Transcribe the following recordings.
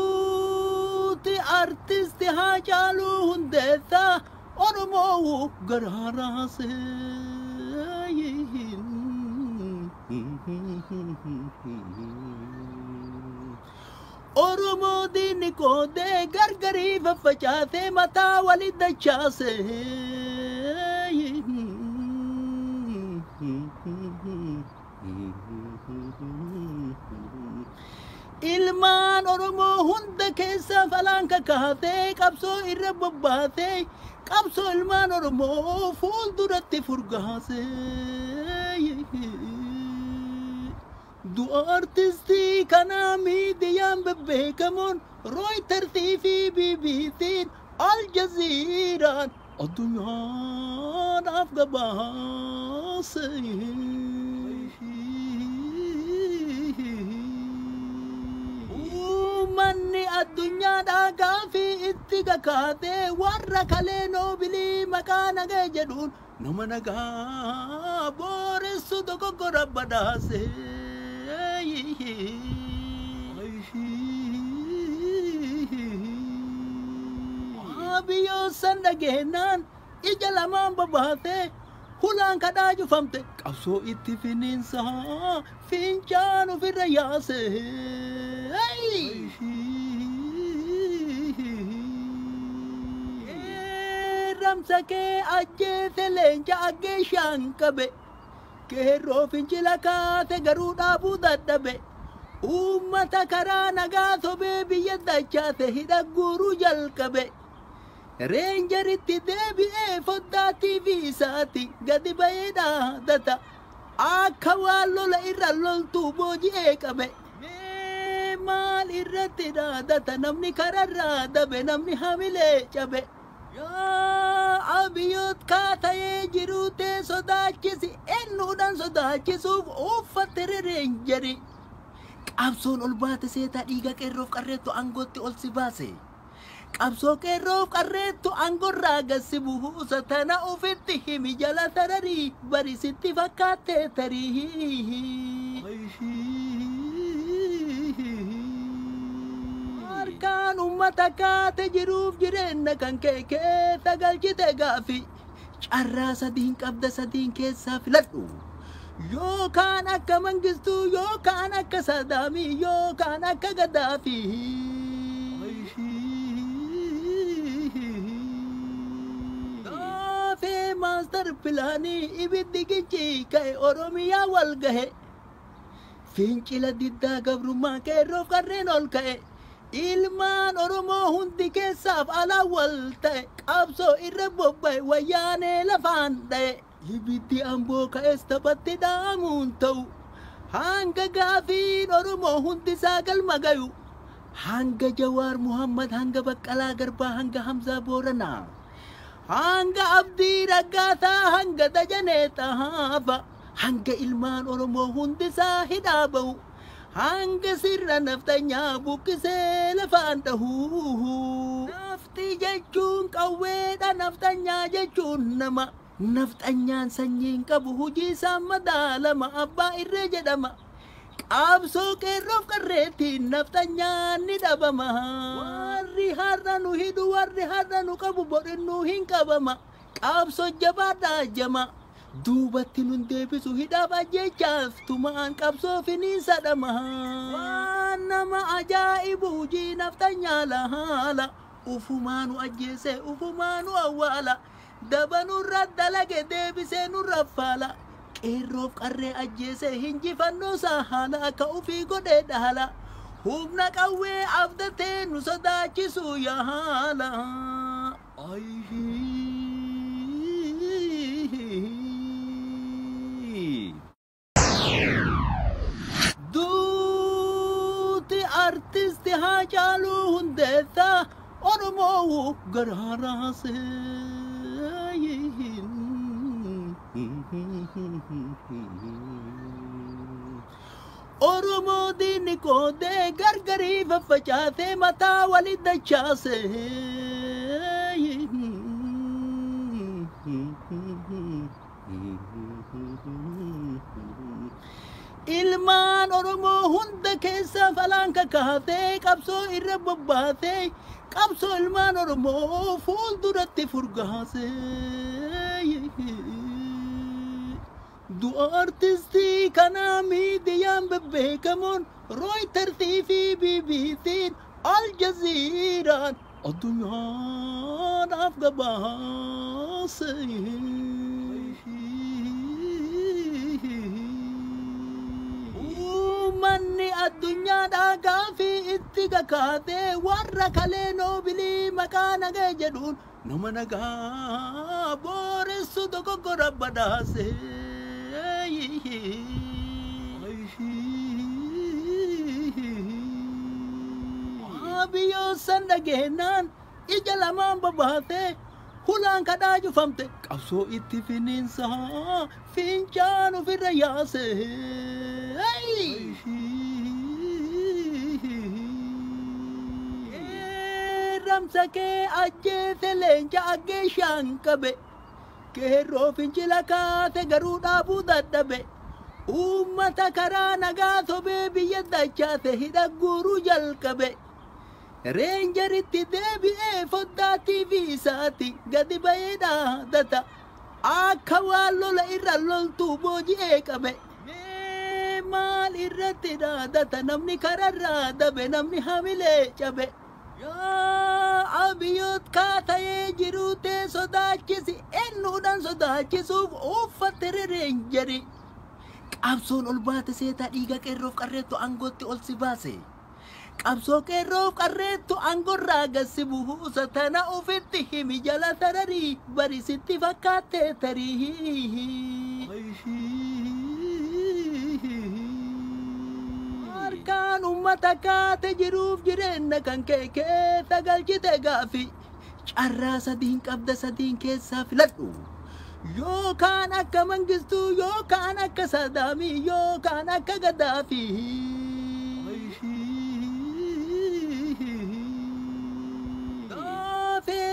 duuti artisti haacaaluuf hundeessaa oromoo garaaraase. Oromoo diinni koodee gargarii faffacaasee mataa walit dachaase. Ilmaan Oromoo hunda keessa falaan kakaatee qabsoo irra bobbaatee qabsoo ilmaan Oromoo fuulduratti furgaase. Du'a artistii kanaa miidiyaan bebbeekamoon Rooyitertii fi BBC'n Aljaziiraan addunyaadhaaf gabaase. Uummanni addunyaadhaa gaafii itti kakaatee warra kalee noobilii maqaa nagee jedhuun nama nagaa booressu dogoggora badhaase. Biyyoo san dhageenyaan ija lamaan babaatee hulaan kadhaa cufamte qabsoo itti finiinsaa fincaan ofirra yaase. Ramsa kee ajjeese leenca aggee shaan qabe keerroo fincila kaate garuu dhaabuu dadhabe. Uummata karaa nagaa sobee biyya dachaase hidha guuruu jalqabe. Reenjeritti deebi'ee foddaa TV isaati gadi ba'ee dhaadata akka waan lola irra loltuu booji'ee qabe. Maal irratti dhaadata namni kararraa dabe namni hamilee cabe. Yaa abiyyoot kaata'ee jiruutee sodaachisi ennuudhaan sodaachisuuf uffatte reenjeri. Qabsoon ol baate seetaa dhiiga qeerroof qarreettu aangootti ol si baase. Qabsoo qeerroof qarreettu aangorraa gassi buusa tana ofitti himi jala tararii barisitti fakkaattee tarii. Harkaan uummata kaate jiruuf jireenya kan kee keessa galchite gaafi carraa sadiin qabda sadiin keessaa filadhu. Yookaan akka Mangistuu yookaan akka Sadaamii yookaan akka Gaddaafii. Gaafee maastar pilaanii ibiddi gichii ka'e Oromiyaa wal gahe. Fincila diddaa gabrummaa qeerroof qarreen ol ka'e. Ilmaan Oromoo hundi keessaaf alaa wal ta'e qabsoo irra bobba'e wayyaanee lafaan dha'e. Ibiddi amboo ka'es taphatti dhaamuun ta'u hanga gaafiin Oromoo hundi saagal magayu hanga Jawaar Muhammad hanga Baqqalaa Garbaa hanga Hamzaa Booranaa hanga Abdii Raggaasaa hanga Dajanee Xahaafa hanga ilmaan Oromoo hundi isaa hidhaa ba'u hanga sirra naftanyaa buqqisee lafaan dhahu. Nafti jechuun qawweedha naftanyaa jechuun nama. Naftanyaan sanyiin qabu hojii isaa madaalama abbaa irree jedhama. Qabsoo qeerroof qarreettiin naftanyaan ni dhabama. Warri har'a nu hidhu warri har'a nu qabu bodhinnuu hin qabama. Qabsoo jabaadhaa jama duubatti nun deebisu hidhaaf ajjechaaf tumaan qabsoo finiinsa dhama. Waan nama ajaa'ibu hojii naftanyaa lahaala ufumaanu ajjeese ufumaanu awwaala. Dabanurra dalage deebisee nurra faala qeerroof qarree ajjeese hinjifannoo sahala akka ufii godhee dhaala humna qawwee abdatee nu sodaachisu yaala. Duuti artisti haacaaluuf hundeessaa oromoo garaaraase. Oromoo diinni koodee gargarii faffacaasee mataa walit dachaase. Ilmaan Oromoo hunda keessaaf balaan kakaatee qabsoo irra bobbaatee qabsoo ilmaan Oromoo fuulduratti furgaasee du'a artistii kanaa miidiyaan bebbeekamoon Rooyitertii fi BBC'n Aljazeeraan addunyaadhaaf gabaase. Uummanni addunyaadhaa gaafii itti kakaatee warra kalee noobilii maqaa nagaa jedhuun nama nagaa booressu dogoggora badhaase. Biyyoon san dhageenyaan ija lamaan babaatee hulaan kadhaa jufamte qabsoo itti finiinsaa fincaan ofirra yaase. Ramsa kee ajjeese leenca aggee shaan qabe keerroo fincila kaate garuu dhaabuu dadhabe. Uummata karaa nagaa sobee biyya dachaase hidha guuruu jalqabe. Reenjeritti deebi'ee foddaa TV isaati gadi ba'ee dhaadata akka waan lola irra loltuu booji'ee qabe. Maal irratti dhaadata namni kararraa dabe namni hamilee cabe. Yaa abiyyoot kaatayee jiruutee sodaachisi ennuudhaan sodaachisuuf uffatte reenjeri. Qabsoon ol baate seetaa dhiiga qeerroof qarreettu aangootti ol si baase. Qabsoo qeerroof qarreettu aangorraa gassi buusa tana ofitti himi jala tararii barisitti fakkaattee tarii. Harkaan uummata kaate jiruuf jireenya kan kee keessa galchite gaafi carraa sadiin qabda sadiin keessaa filadhu. Yookaan akka Mangistuu yookaan akka Sadaamii yookaan akka Gaddaafii.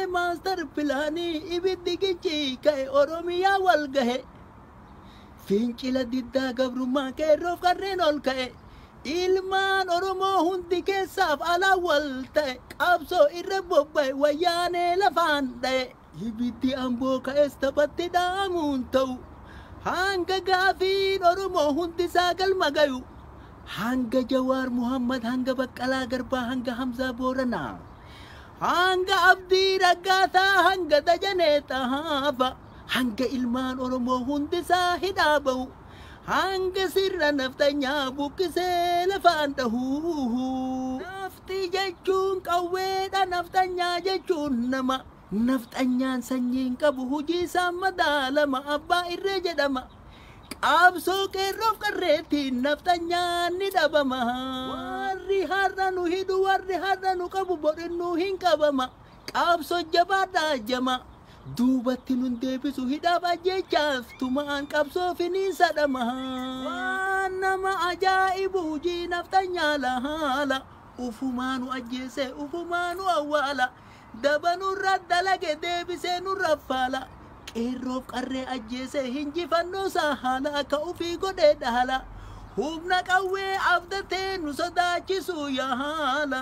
Master pilaanii ibiddi gichi ka'e Oromiyaa wal gahe fincila diddaa gabrummaa qeerroof qarreen ol ka'e ilmaan Oromoo hundi keessaaf alaa wal ta'e qabsoo irra bobba'e wayyaanee lafaan dha'e ibiddi amboo ka'es taphatti dhaamuun ta'u hanga gaafiin Oromoo hundi isaa galma gayu hanga Jawaar Muhammad hanga Baqqalaa Garbaa hanga Hamzaa Booranaa hanga Abdii Raggaasaa hanga Dajanee Xahaafa hanga ilmaan Oromoo hundisaa hidhaa ba'u hanga sirra naftanyaa buqqisee lafaan dhahu. Nafti jechuun qawweedha naftanyaa jechuun nama naftanyaan sanyiin qabu hujii isaa madaalama abbaa irree jedhama. Qabsoo qeerroof qarreettiin naftanyaan ni dhabama. Warri har'a nu hidhu warri har'a nu qabu bodhinnu hin qabama. Qabsoo jabaadhaa jama. Duubatti nun deebisu hidhaaf ajjechaaf tumaan qabsoo finiinsa dhama. Waan nama ajaa'ibu hujii naftanyaa lahaala. Ufumaanu ajjeese ufumaanu awwaala. Dabanurra dalage deebisee nurra faala. Qeerroof qarree ajjeese hinjifannoo isaa haala akka ufii godhee dhaala. Humna qawwee abdatee nu sodaachisu yaa haala.